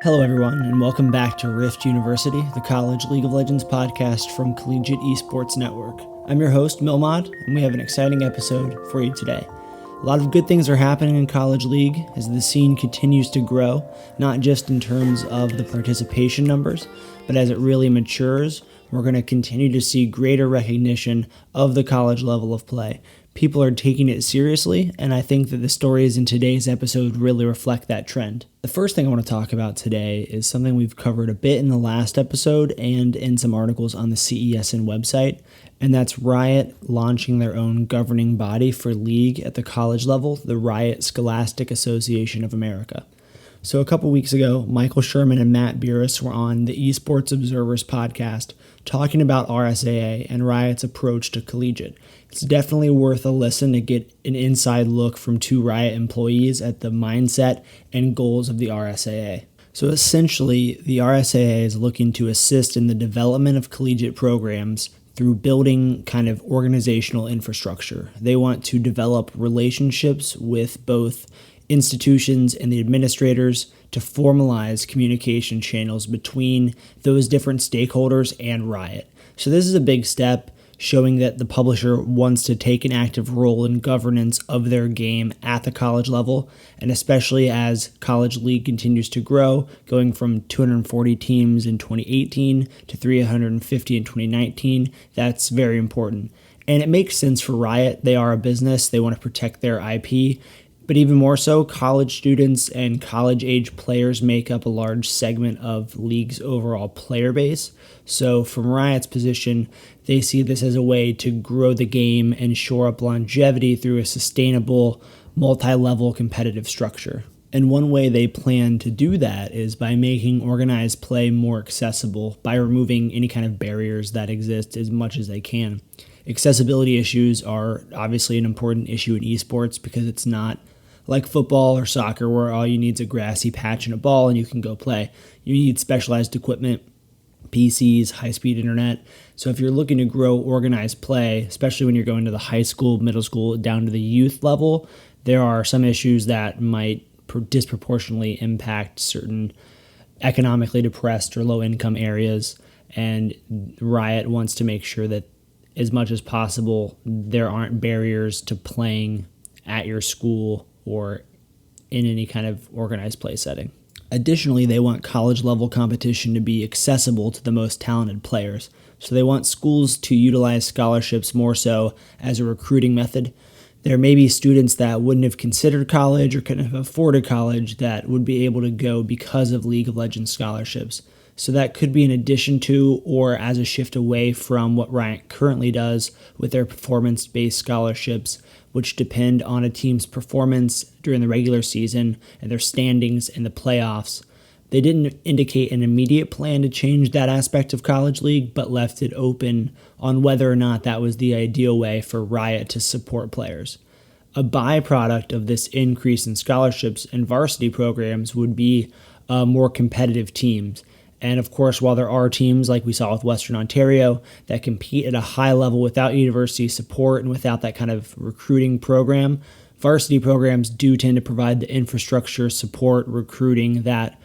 Hello, everyone, and welcome back to Rift University, the College League of Legends podcast from Collegiate Esports Network. I'm your host, Milmod, and we have an exciting episode for you today. A lot of good things are happening in College League as the scene continues to grow, not just in terms of the participation numbers, but as it really matures, we're going to continue to see greater recognition of the college level of play. People are taking it seriously, and I think that the stories in today's episode really reflect that trend. The first thing I want to talk about today is something we've covered a bit in the last episode and in some articles on the CESN website, and that's Riot launching their own governing body for league at the college level, the Riot Scholastic Association of America. So a couple weeks ago, Michael Sherman and Matt Burris were on the Esports Observers podcast talking about RSAA and Riot's approach to Collegiate. It's definitely worth a listen to get an inside look from two Riot employees at the mindset and goals of the RSAA. So essentially, the RSAA is looking to assist in the development of collegiate programs through building kind of organizational infrastructure. They want to develop relationships with both institutions and the administrators to formalize communication channels between those different stakeholders and Riot. So this is a big step, showing that the publisher wants to take an active role in governance of their game at the college level, and especially as College League continues to grow, going from 240 teams in 2018 to 350 in 2019, that's very important. And it makes sense for Riot. They are a business. They want to protect their IP. But even more so, college students and college-age players make up a large segment of League's overall player base. So from Riot's position, they see this as a way to grow the game and shore up longevity through a sustainable, multi-level competitive structure. And one way they plan to do that is by making organized play more accessible, by removing any kind of barriers that exist as much as they can. Accessibility issues are obviously an important issue in esports because it's not like football or soccer where all you need is a grassy patch and a ball and you can go play. You need specialized equipment, PCs, high-speed internet. So if you're looking to grow organized play, especially when you're going to the high school, middle school, down to the youth level, there are some issues that might disproportionately impact certain economically depressed or low-income areas. And Riot wants to make sure that as much as possible, there aren't barriers to playing at your school or in any kind of organized play setting. Additionally, they want college-level competition to be accessible to the most talented players. So they want schools to utilize scholarships more so as a recruiting method. There may be students that wouldn't have considered college or couldn't have afforded college that would be able to go because of League of Legends scholarships. So that could be an addition to or as a shift away from what Riot currently does with their performance-based scholarships, which depend on a team's performance during the regular season and their standings in the playoffs. They didn't indicate an immediate plan to change that aspect of College League, but left it open on whether or not that was the ideal way for Riot to support players. A byproduct of this increase in scholarships and varsity programs would be more competitive teams. And of course, while there are teams like we saw with Western Ontario that compete at a high level without university support and without that kind of recruiting program, varsity programs do tend to provide the infrastructure, support, recruiting that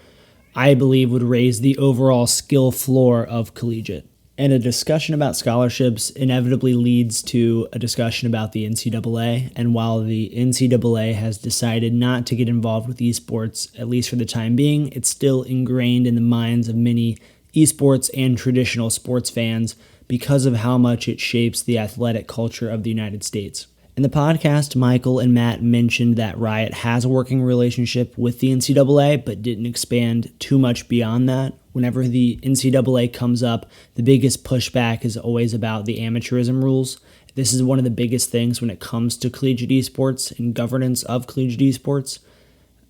I believe would raise the overall skill floor of collegiate. And a discussion about scholarships inevitably leads to a discussion about the NCAA. And while the NCAA has decided not to get involved with esports, at least for the time being, it's still ingrained in the minds of many esports and traditional sports fans because of how much it shapes the athletic culture of the United States. In the podcast, Michael and Matt mentioned that Riot has a working relationship with the NCAA, but didn't expand too much beyond that. Whenever the NCAA comes up, the biggest pushback is always about the amateurism rules. This is one of the biggest things when it comes to collegiate esports and governance of collegiate esports.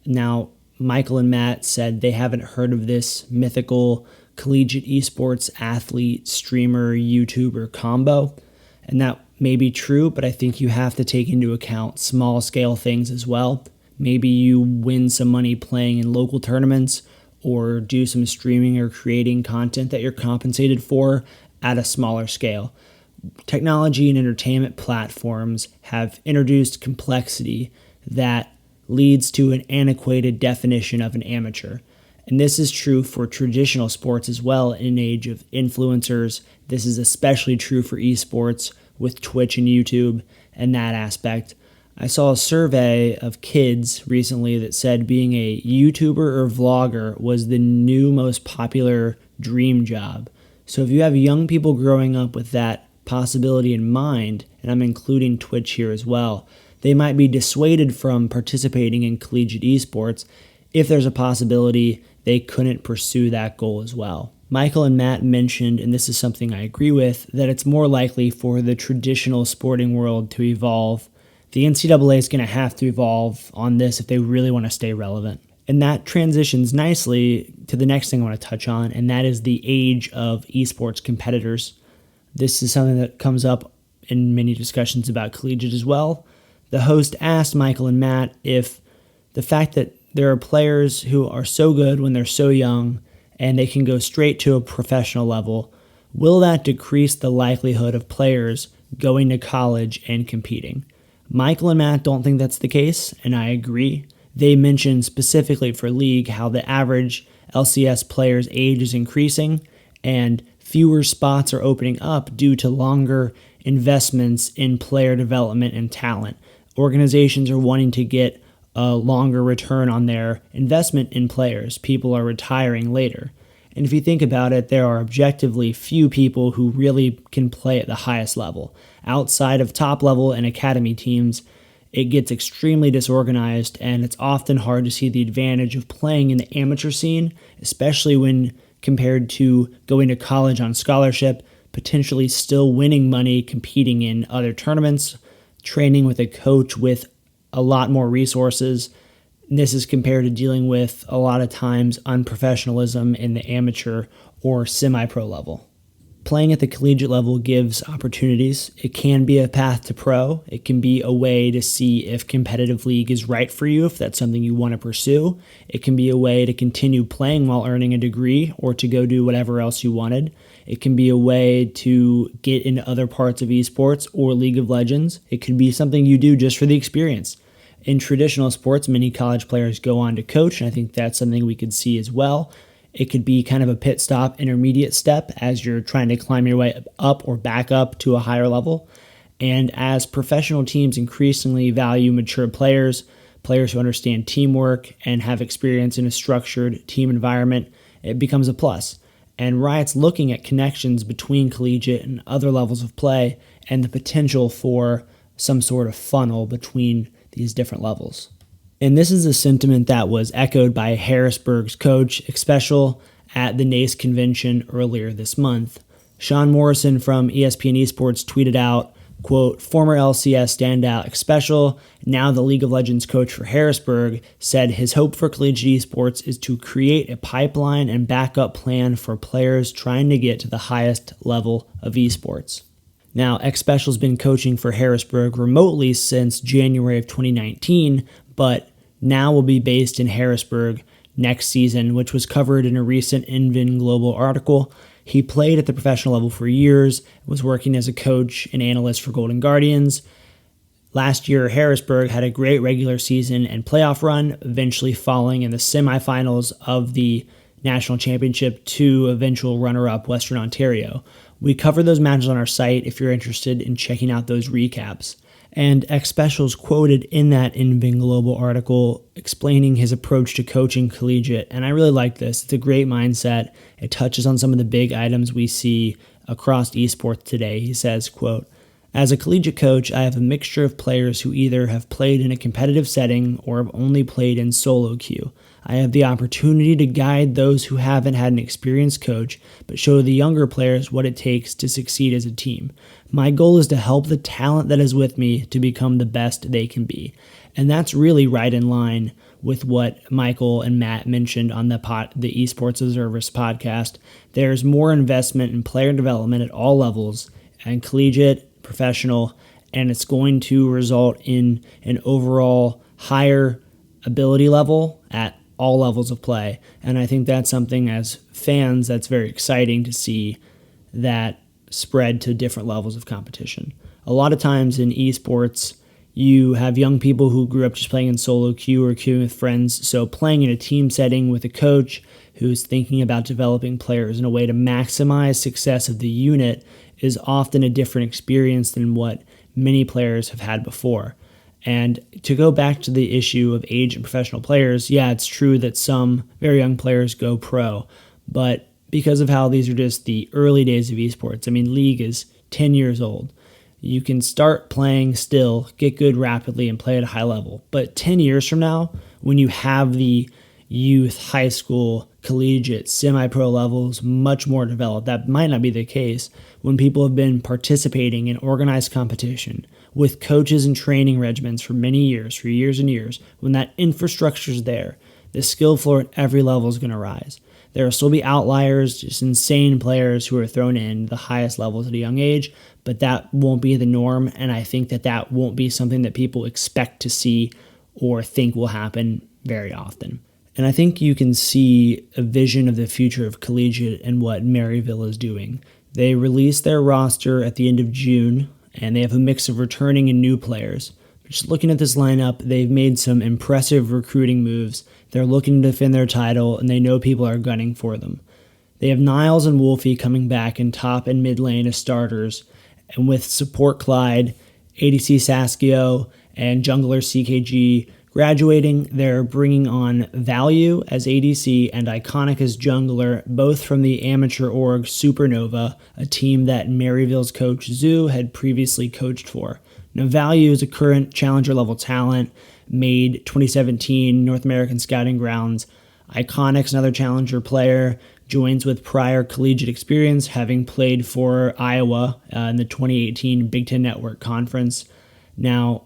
Now, Michael and Matt said they haven't heard of this mythical collegiate esports athlete, streamer, YouTuber combo, and that may be true, but I think you have to take into account small scale things as well. Maybe you win some money playing in local tournaments or do some streaming or creating content that you're compensated for at a smaller scale. Technology and entertainment platforms have introduced complexity that leads to an antiquated definition of an amateur. And this is true for traditional sports as well in an age of influencers. This is especially true for esports with Twitch and YouTube and that aspect. I saw a survey of kids recently that said being a YouTuber or vlogger was the new most popular dream job. So if you have young people growing up with that possibility in mind, and I'm including Twitch here as well, they might be dissuaded from participating in collegiate esports if there's a possibility they couldn't pursue that goal as well. Michael and Matt mentioned, and this is something I agree with, that it's more likely for the traditional sporting world to evolve. The NCAA is going to have to evolve on this if they really want to stay relevant. And that transitions nicely to the next thing I want to touch on, and that is the age of esports competitors. This is something that comes up in many discussions about collegiate as well. The host asked Michael and Matt if the fact that there are players who are so good when they're so young and they can go straight to a professional level, will that decrease the likelihood of players going to college and competing? Michael and Matt don't think that's the case, and I agree. They mentioned specifically for league how the average LCS player's age is increasing and fewer spots are opening up due to longer investments in player development and talent. Organizations are wanting to get a longer return on their investment in players. People are retiring later. And if you think about it, there are objectively few people who really can play at the highest level. Outside of top level and academy teams, it gets extremely disorganized, and it's often hard to see the advantage of playing in the amateur scene, especially when compared to going to college on scholarship, potentially still winning money, competing in other tournaments, training with a coach with a lot more resources. This is compared to dealing with a lot of times unprofessionalism in the amateur or semi-pro level. Playing at the collegiate level gives opportunities. It can be a path to pro. It can be a way to see if competitive league is right for you, if that's something you want to pursue. It can be a way to continue playing while earning a degree or to go do whatever else you wanted. It can be a way to get into other parts of esports or League of Legends. It could be something you do just for the experience. In traditional sports, many college players go on to coach, and I think that's something we could see as well. It could be kind of a pit stop, intermediate step as you're trying to climb your way up or back up to a higher level. And as professional teams increasingly value mature players who understand teamwork and have experience in a structured team environment, it becomes a plus. And Riot's looking at connections between collegiate and other levels of play and the potential for some sort of funnel between these different levels. And this is a sentiment that was echoed by Harrisburg's coach, Xpecial, at the NACE convention earlier this month. Sean Morrison from ESPN Esports tweeted out, quote, former LCS standout Xpecial, now the League of Legends coach for Harrisburg, said his hope for collegiate esports is to create a pipeline and backup plan for players trying to get to the highest level of esports. Now, Xpecial's been coaching for Harrisburg remotely since January of 2019, but now will be based in Harrisburg next season, which was covered in a recent Invin Global article. He played at the professional level for years, was working as a coach and analyst for Golden Guardians. Last year, Harrisburg had a great regular season and playoff run, eventually falling in the semifinals of the national championship to eventual runner-up Western Ontario. We cover those matches on our site if you're interested in checking out those recaps. And Xpecial's quoted in that Invin Global article explaining his approach to coaching collegiate, and I really like this. It's a great mindset. It touches on some of the big items we see across esports today. He says, quote, as a collegiate coach, I have a mixture of players who either have played in a competitive setting or have only played in solo queue. I have the opportunity to guide those who haven't had an experienced coach, but show the younger players what it takes to succeed as a team. My goal is to help the talent that is with me to become the best they can be. And that's really right in line with what Michael and Matt mentioned on the Esports Observers podcast. There's more investment in player development at all levels, and collegiate, professional, and it's going to result in an overall higher ability level at all levels of play. And I think that's something as fans that's very exciting to see that spread to different levels of competition. A lot of times in esports, You have young people who grew up just playing in solo queue or queuing with friends, so playing in a team setting with a coach who's thinking about developing players in a way to maximize success of the unit is often a different experience than what many players have had before. And to go back to the issue of age and professional players, yeah, it's true that some very young players go pro, but because of how these are just the early days of esports, I mean, League is 10 years old. You can start playing still, get good rapidly, and play at a high level. But 10 years from now, when you have the youth, high school, collegiate, semi-pro levels much more developed, that might not be the case when people have been participating in organized competition with coaches and training regimens for many years, for years and years. When that infrastructure is there, the skill floor at every level is going to rise. There will still be outliers, just insane players who are thrown in the highest levels at a young age, but that won't be the norm, and I think that won't be something that people expect to see or think will happen very often. And I think you can see a vision of the future of Collegiate and what Maryville is doing. They released their roster at the end of June, and they have a mix of returning and new players. Just looking at this lineup, they've made some impressive recruiting moves. They're looking to defend their title, and they know people are gunning for them. They have Niles and Wolfie coming back in top and mid lane as starters, and with support Clyde, ADC Saskio, and jungler CKG graduating, they're bringing on Value as ADC and Iconic as jungler, both from the amateur org Supernova, a team that Maryville's coach Zoo had previously coached for. Now, Value is a current challenger level talent, made 2017 North American Scouting Grounds. Iconic's another challenger player, joins with prior collegiate experience, having played for Iowa in the 2018 Big Ten Network Conference. Now,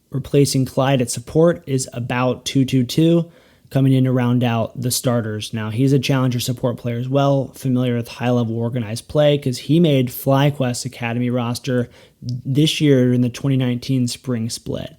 replacing Clyde at support is about 222, coming in to round out the starters. Now, he's a challenger support player as well, familiar with high-level organized play because he made FlyQuest's Academy roster this year in the 2019 spring split.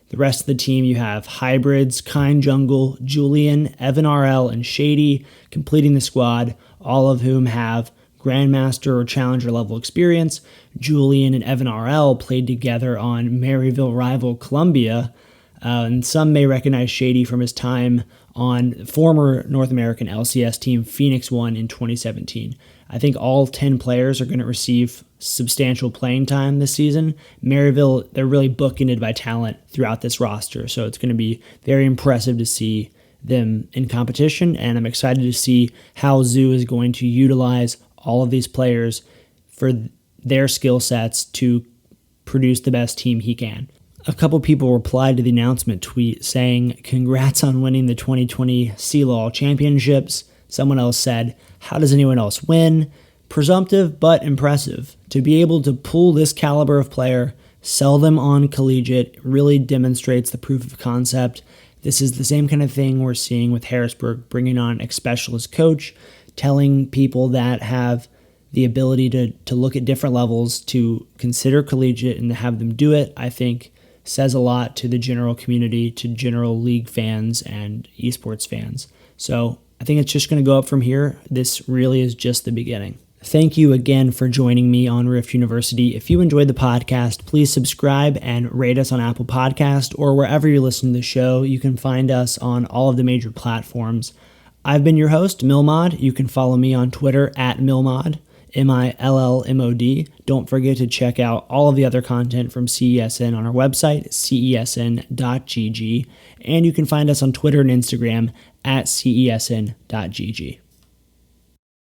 The rest of the team, you have Hybrids, Kind Jungle, Julian, Evan RL, and Shady completing the squad, all of whom have Grandmaster or Challenger level experience. Julian and Evan RL played together on Maryville rival Columbia, and some may recognize Shady from his time on former North American LCS team Phoenix One in 2017. I think all 10 players are going to receive substantial playing time this season. Maryville, they're really bookended by talent throughout this roster, so it's going to be very impressive to see them in competition, and I'm excited to see how Zoo is going to utilize all of these players for their skill sets to produce the best team he can. A couple people replied to the announcement tweet saying, "Congrats on winning the 2020 CLAW Championships." Someone else said, "How does anyone else win?" Presumptive, but impressive. To be able to pull this caliber of player, sell them on Collegiate, really demonstrates the proof of concept. This is the same kind of thing we're seeing with Harrisburg, bringing on Xpecial as coach, telling people that have the ability to look at different levels, to consider Collegiate and to have them do it, I think says a lot to the general community, to general league fans and esports fans. So I think it's just going to go up from here. This really is just the beginning. Thank you again for joining me on Rift University. If you enjoyed the podcast, please subscribe and rate us on Apple Podcast or wherever you're listening to the show. You can find us on all of the major platforms. I've been your host, Milmod. You can follow me on Twitter at Milmod, MILLMOD. Don't forget to check out all of the other content from CESN on our website, cesn.gg. And you can find us on Twitter and Instagram at cesn.gg.